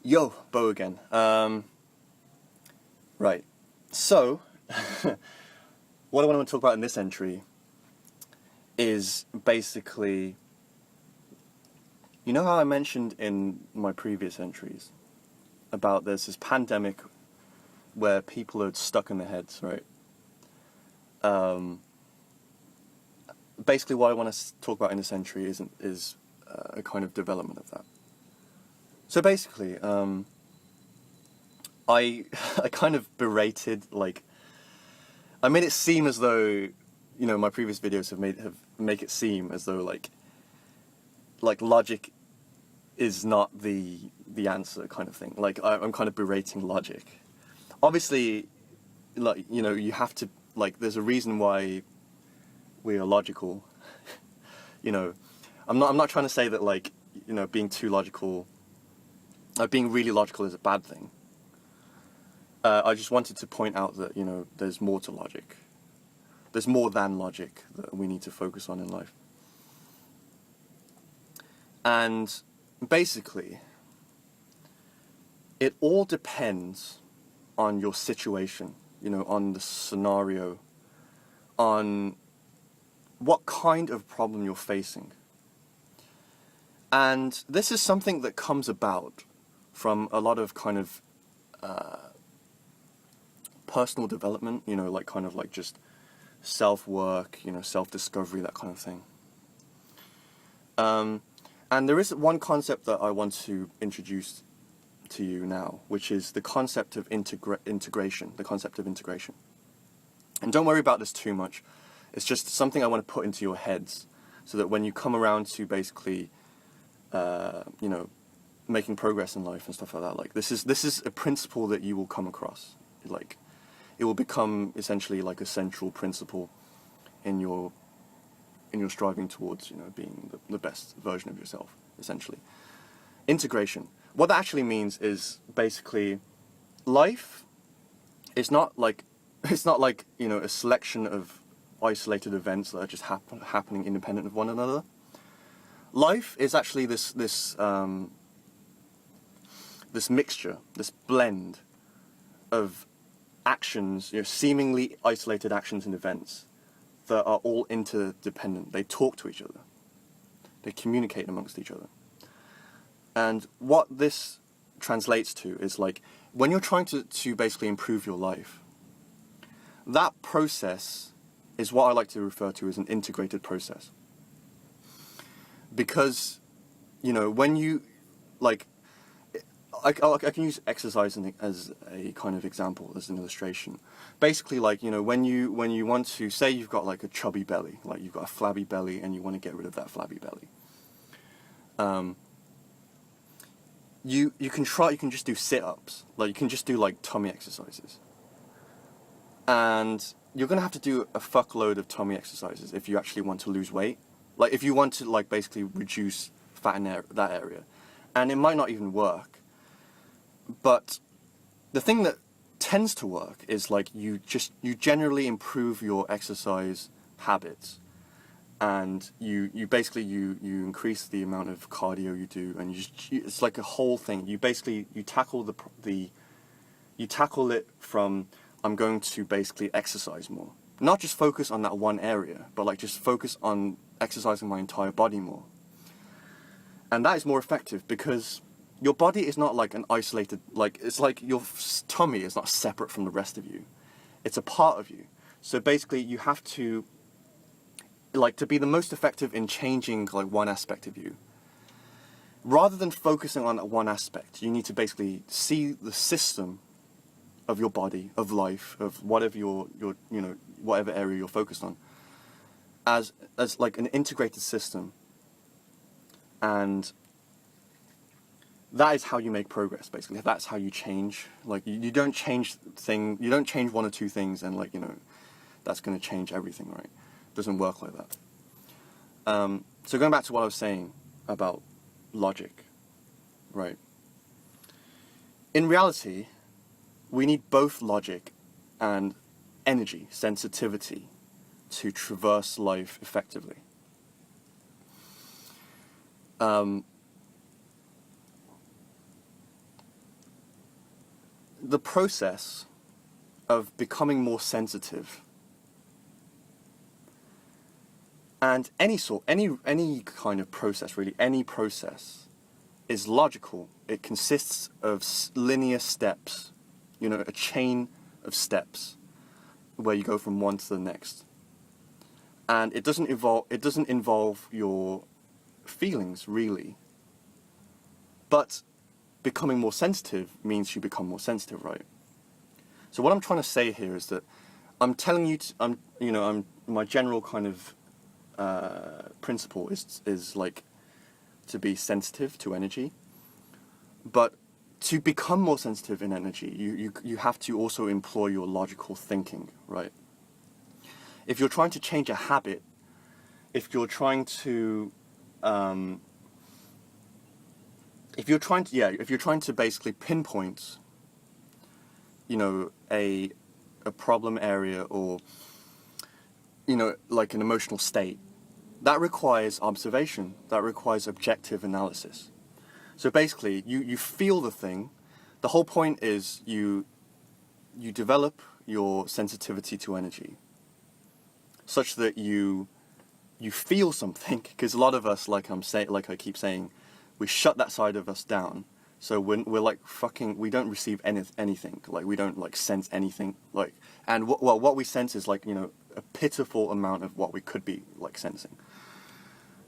Yo, Bo again. Right. So, what I want to talk about in this entry is basically, you know how I mentioned in my previous entries about there's this pandemic where people are stuck in their heads, right? Basically what I want to talk about in this entry is a kind of development of that. So basically, I kind of berated, I made it seem as though, my previous videos have make it seem as though like logic is not the answer kind of thing. Like I'm kind of berating logic. Obviously, you have to, there's a reason why we are logical. I'm not trying to say that being too logical, being really logical is a bad thing. I just wanted to point out that, there's more to logic. There's more than logic that we need to focus on in life. And basically, it all depends on your situation, on the scenario, on what kind of problem you're facing. And this is something that comes about from a lot of kind of personal development, just self-work, self-discovery, that kind of thing. And there is one concept that I want to introduce to you now, which is the concept of integration, the concept of integration. And don't worry about this too much. It's just something I want to put into your heads so that when you come around to basically, making progress in life and stuff like that, this is a principle that you will come across. It will become essentially like a central principle in your striving towards, being the best version of yourself, essentially. Integration. What that actually means is basically life is not like a selection of isolated events that are just happening independent of one another. Life is actually this mixture, this blend of actions, seemingly isolated actions and events that are all interdependent. They talk to each other. They communicate amongst each other. And what this translates to is when you're trying to basically improve your life, that process is what I like to refer to as an integrated process. Because, when you, I can use exercise as a kind of example, as an illustration. Basically, when you want to, say you've got a chubby belly, you've got a flabby belly and you want to get rid of that flabby belly. You can just do sit-ups, you can just do tummy exercises. And you're going to have to do a fuckload of tummy exercises if you actually want to lose weight. If you want to basically reduce fat in that area. And it might not even work. But the thing that tends to work is you generally improve your exercise habits, and you increase the amount of cardio you do, and it's like a whole thing. You tackle you tackle it from, I'm going to basically exercise more. Not just focus on that one area, but just focus on exercising my entire body more. And that is more effective because your body is not an isolated, it's your tummy is not separate from the rest of you. It's a part of you. So basically you have to, to be the most effective in changing one aspect of you. Rather than focusing on that one aspect, you need to basically see the system of your body, of life, of whatever whatever area you're focused on, as an integrated system. And that is how you make progress, basically. That's how you change. You don't change one or two things and that's going to change everything, right? It doesn't work like that. So going back to what I was saying about logic, right? In reality, we need both logic and energy, sensitivity, to traverse life effectively. the process of becoming more sensitive, and any kind of process, really, any process is logical. It consists of linear steps, a chain of steps where you go from one to the next. And it doesn't involve your feelings, really. But becoming more sensitive means you become more sensitive, right? So what I'm trying to say here is that I'm telling you, my general kind of principle is like to be sensitive to energy. But to become more sensitive in energy, you have to also employ your logical thinking, right? If you're trying to change a habit, if you're trying to basically pinpoint, a problem area, or like an emotional state, that requires observation, that requires objective analysis. So basically, you feel the thing. The whole point is you develop your sensitivity to energy such that you feel something, because a lot of us, like I keep saying, we shut that side of us down. So we're like we don't receive anything, like we don't like sense anything, like, and what we sense is like, a pitiful amount of what we could be like sensing.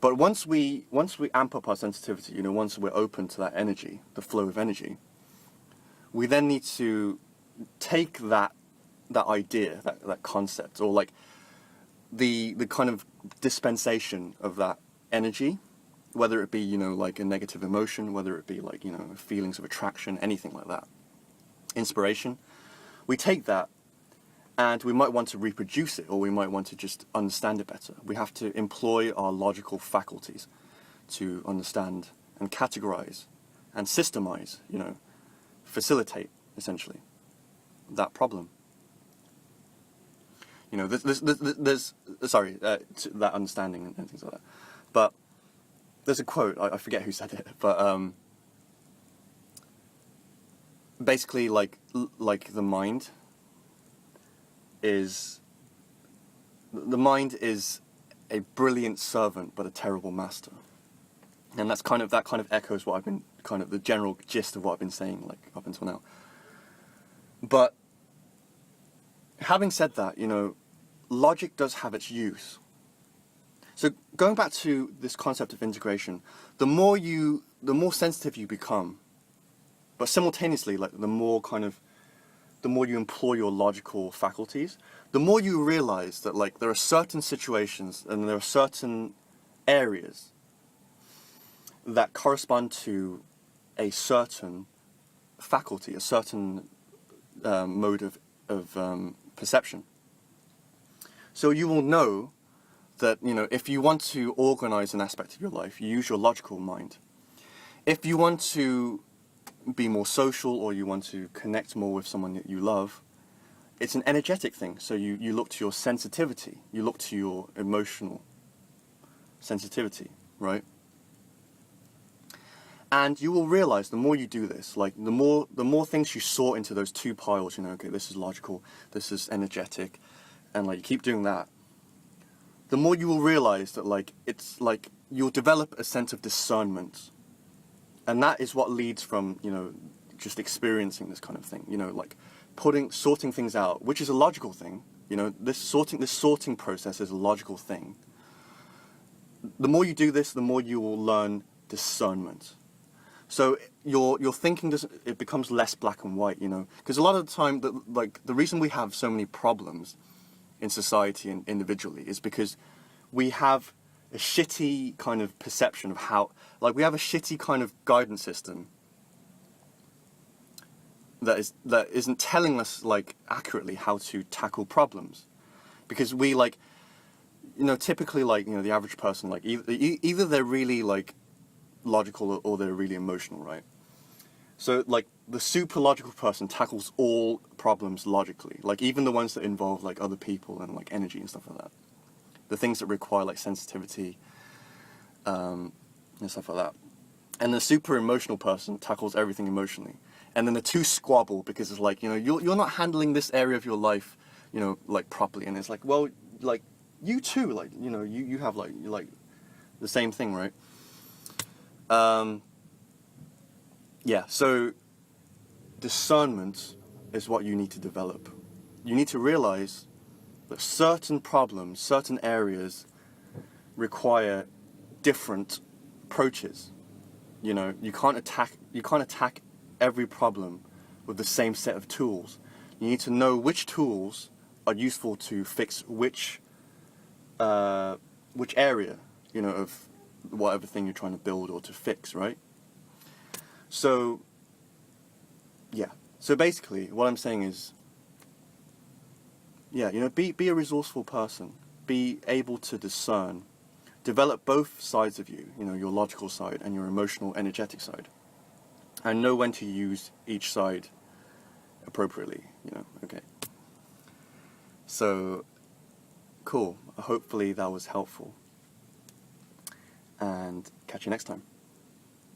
But once we amp up our sensitivity, once we're open to that energy, the flow of energy, we then need to take that idea, that concept, or like the kind of dispensation of that energy, whether it be, like a negative emotion, whether it be like, feelings of attraction, anything like that, inspiration, we take that and we might want to reproduce it, or we might want to just understand it better. We have to employ our logical faculties to understand and categorize and systemize, facilitate, essentially, that problem. There's that understanding and things like that. But there's a quote, I forget who said it, but basically, like the mind is a brilliant servant but a terrible master. And that kind of echoes what I've been, kind of the general gist of what I've been saying, like, up until now. But having said that, logic does have its use. So going back to this concept of integration, the more sensitive you become, but simultaneously, like, the more you employ your logical faculties, the more you realize that, like, there are certain situations and there are certain areas that correspond to a certain faculty, a certain mode of perception. So you will know that, if you want to organize an aspect of your life, you use your logical mind. If you want to be more social, or you want to connect more with someone that you love, it's an energetic thing. So you look to your sensitivity, you look to your emotional sensitivity, right? And you will realize the more you do this, like the more things you sort into those two piles, okay, this is logical, this is energetic, and like you keep doing that, the more you will realize that, like, it's like you'll develop a sense of discernment. And that is what leads from, just experiencing this kind of thing, like sorting things out, which is a logical thing. This sorting process is a logical thing. The more you do this, the more you will learn discernment. So your thinking it becomes less black and white, because a lot of the time, the reason we have so many problems in society and individually is because we have a shitty kind of perception of how, like, we have a shitty kind of guidance system that isn't telling us, like, accurately how to tackle problems, because we, like, typically, like, the average person, like, either they're really, like, logical or they're really emotional, right? So, like, the super logical person tackles all problems logically, like, even the ones that involve, like, other people and, like, energy and stuff like that. The things that require, like, sensitivity and stuff like that. And the super emotional person tackles everything emotionally. and then the two squabble because it's like, you know, you're not handling this area of your life, you know, like properly, and it's like, well, like you too, like, you know, you have like the same thing, right? Yeah, so discernment is what you need to develop. You need to realize that certain problems, certain areas require different approaches. You know, you can't attack every problem with the same set of tools. You need to know which tools are useful to fix which area, you know, of whatever thing you're trying to build or to fix, right? So, yeah. So basically, what I'm saying is, yeah, you know, be a resourceful person. Be able to discern. Develop both sides of you, you know, your logical side and your emotional, energetic side. And know when to use each side appropriately, you know, okay. So, cool. Hopefully that was helpful. And catch you next time.